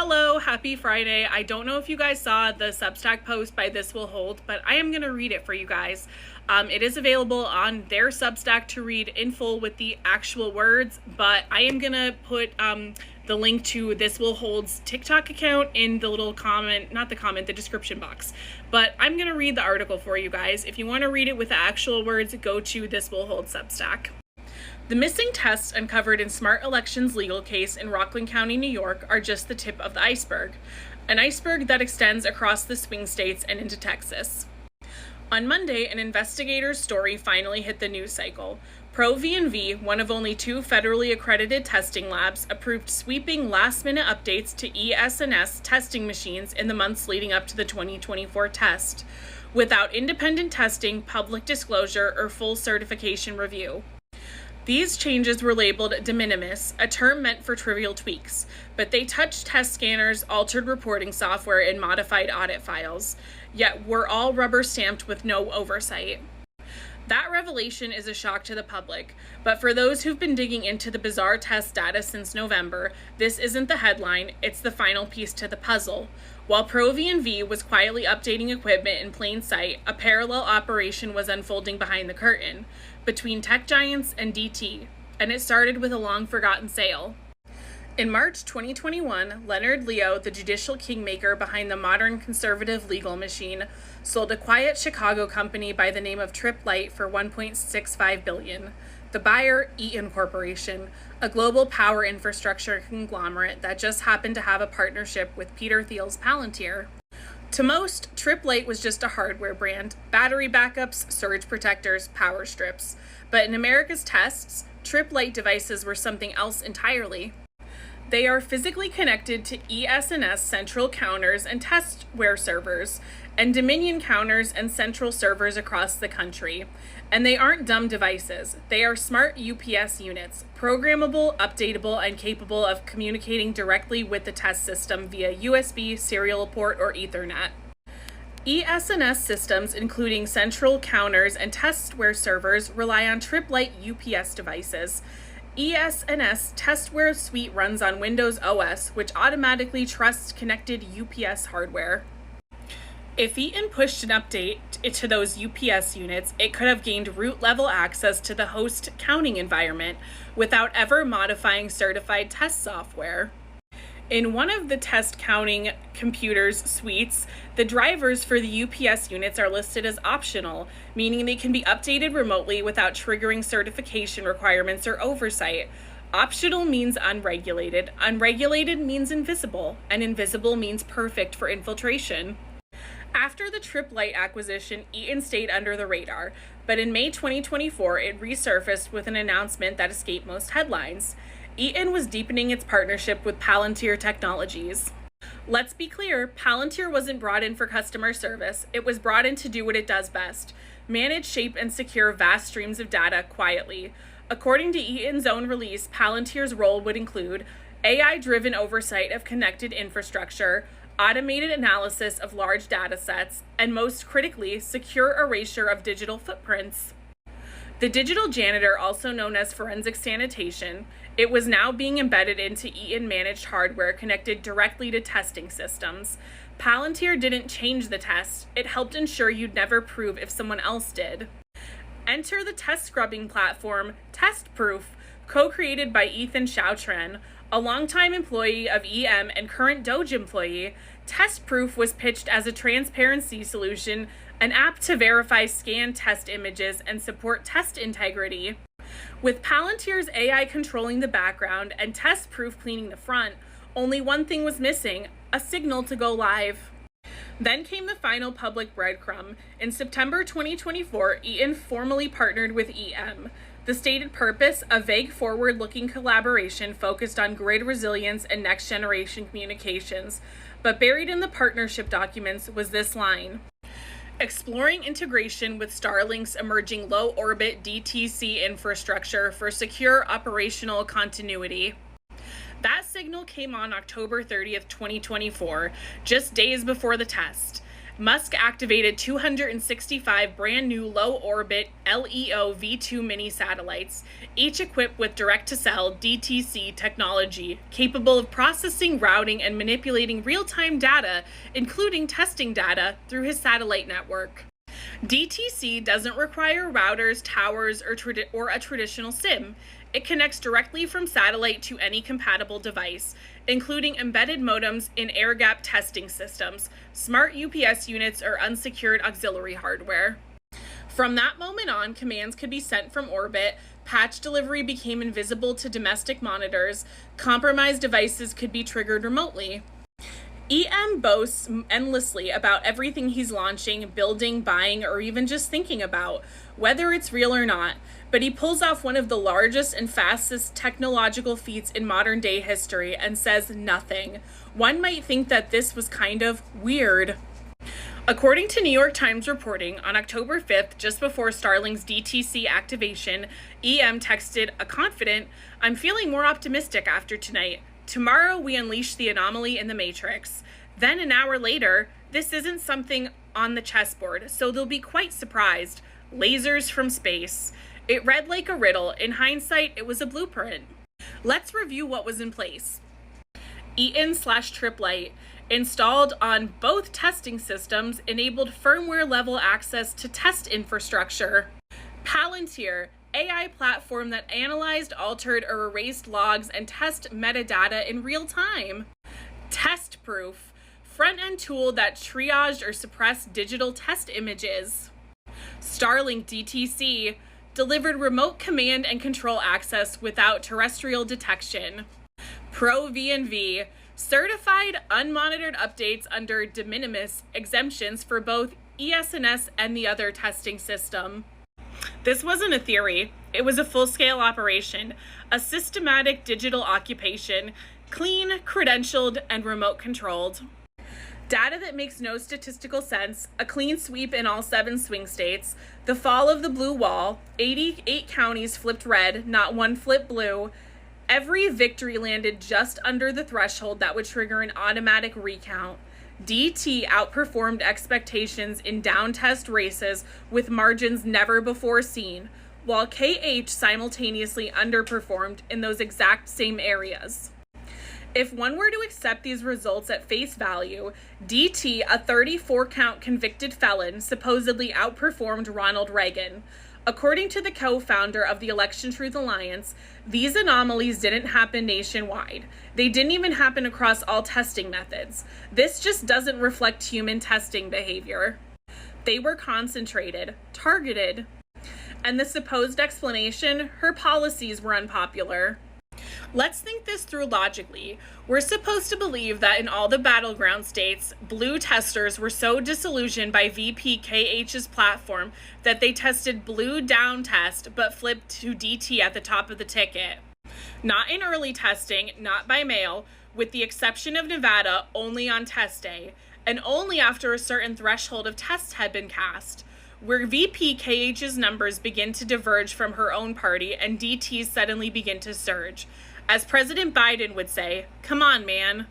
Hello, happy Friday. I don't know if you guys saw the Substack post by This Will Hold, but I am going to read it for you guys. It is available on their Substack to read in full with the actual words, but I am going to put the link to This Will Hold's TikTok account in the little the description box. But I'm going to read the article for you guys. If you want to read it with the actual words, go to This Will Hold Substack. The missing tests uncovered in Smart Elections' legal case in Rockland County, New York, are just the tip of the iceberg. An iceberg that extends across the swing states and into Texas. On Monday, an investigator's story finally hit the news cycle. ProV&V, one of only two federally accredited testing labs, approved sweeping last-minute updates to ES&S testing machines in the months leading up to the 2024 test, without independent testing, public disclosure, or full certification review. These changes were labeled de minimis, a term meant for trivial tweaks, but they touched test scanners, altered reporting software, and modified audit files, yet were all rubber-stamped with no oversight. That revelation is a shock to the public, but for those who've been digging into the bizarre test data since November, this isn't the headline, it's the final piece to the puzzle. While ProV&V was quietly updating equipment in plain sight, a parallel operation was unfolding behind the curtain, between tech giants and DT, and it started with a long-forgotten sale. In March 2021, Leonard Leo, the judicial kingmaker behind the modern conservative legal machine, sold a quiet Chicago company by the name of Tripp-Lite for $1.65 billion. The buyer, Eaton Corporation, a global power infrastructure conglomerate that just happened to have a partnership with Peter Thiel's Palantir. To most, Tripp-Lite was just a hardware brand, battery backups, surge protectors, power strips. But in America's tests, Tripp-Lite devices were something else entirely. They are physically connected to ES&S central counters and testware servers, and Dominion counters and central servers across the country. And they aren't dumb devices. They are smart UPS units, programmable, updatable, and capable of communicating directly with the test system via USB, serial port, or Ethernet. ES&S systems, including central counters and testware servers, rely on Tripp-Lite UPS devices. ES&S Testware Suite runs on Windows OS, which automatically trusts connected UPS hardware. If Eaton pushed an update to those UPS units, it could have gained root-level access to the host counting environment without ever modifying certified test software. In one of the test counting computers suites, the drivers for the UPS units are listed as optional, meaning they can be updated remotely without triggering certification requirements or oversight. Optional means unregulated, unregulated means invisible, and invisible means perfect for infiltration. After the Tripp-Lite acquisition, Eaton stayed under the radar, but in May 2024, it resurfaced with an announcement that escaped most headlines. Eaton was deepening its partnership with Palantir Technologies. Let's be clear, Palantir wasn't brought in for customer service. It was brought in to do what it does best: manage, shape, and secure vast streams of data quietly. According to Eaton's own release, Palantir's role would include AI-driven oversight of connected infrastructure, automated analysis of large data sets, and most critically, secure erasure of digital footprints. The digital janitor, also known as forensic sanitation, it was now being embedded into Eaton-managed hardware connected directly to testing systems. Palantir didn't change the test, it helped ensure you'd never prove if someone else did. Enter the test scrubbing platform, TestProof, co-created by Ethan Chautren, a longtime employee of EM and current Doge employee. TestProof was pitched as a transparency solution, an app to verify scanned test images and support test integrity. With Palantir's AI controlling the background and TestProof cleaning the front, only one thing was missing: a signal to go live. Then came the final public breadcrumb. In September 2024, Eaton formally partnered with EM. The stated purpose, a vague forward-looking collaboration focused on grid resilience and next-generation communications. But buried in the partnership documents was this line: exploring integration with Starlink's emerging low-orbit DTC infrastructure for secure operational continuity. That signal came on October 30th, 2024, just days before the test. Musk activated 265 brand new low orbit LEO V2 mini satellites, each equipped with direct to cell DTC technology, capable of processing, routing, and manipulating real time data, including testing data, through his satellite network. DTC doesn't require routers, towers, or a traditional SIM. It connects directly from satellite to any compatible device, including embedded modems in air-gapped testing systems, smart UPS units, or unsecured auxiliary hardware. From that moment on, commands could be sent from orbit, patch delivery became invisible to domestic monitors, compromised devices could be triggered remotely. EM boasts endlessly about everything he's launching, building, buying, or even just thinking about, whether it's real or not, but he pulls off one of the largest and fastest technological feats in modern day history and says nothing. One might think that this was kind of weird. According to New York Times reporting, on October 5th, just before Starlink's DTC activation, EM texted a confident, "I'm feeling more optimistic after tonight. Tomorrow we unleash the anomaly in the Matrix." Then an hour later, "This isn't something on the chessboard, so they'll be quite surprised. Lasers from space." It read like a riddle. In hindsight, it was a blueprint. Let's review what was in place. Eaton/Trip Lite, installed on both testing systems, enabled firmware level access to test infrastructure. Palantir, AI platform that analyzed, altered, or erased logs and test metadata in real time. TestProof, front-end tool that triaged or suppressed digital test images. Starlink DTC, delivered remote command and control access without terrestrial detection. ProVNV, certified unmonitored updates under de minimis exemptions for both ESNS and the other testing system. This wasn't a theory. It was a full-scale operation, a systematic digital occupation, clean, credentialed, and remote controlled. Data that makes no statistical sense, a clean sweep in all 7 swing states, the fall of the blue wall, 88 counties flipped red, not one flipped blue. Every victory landed just under the threshold that would trigger an automatic recount. DT outperformed expectations in down test races with margins never before seen, while KH simultaneously underperformed in those exact same areas. If one were to accept these results at face value, DT, a 34-count convicted felon, supposedly outperformed Ronald Reagan. According to the co-founder of the Election Truth Alliance, these anomalies didn't happen nationwide. They didn't even happen across all testing methods. This just doesn't reflect human testing behavior. They were concentrated, targeted. And the supposed explanation, her policies were unpopular. Let's think this through logically. We're supposed to believe that in all the battleground states, blue testers were so disillusioned by VPKH's platform that they tested blue down test but flipped to DT at the top of the ticket. Not in early testing, not by mail, with the exception of Nevada, only on test day, and only after a certain threshold of tests had been cast, where VPKH's numbers begin to diverge from her own party and DTs suddenly begin to surge. As President Biden would say, "Come on, man."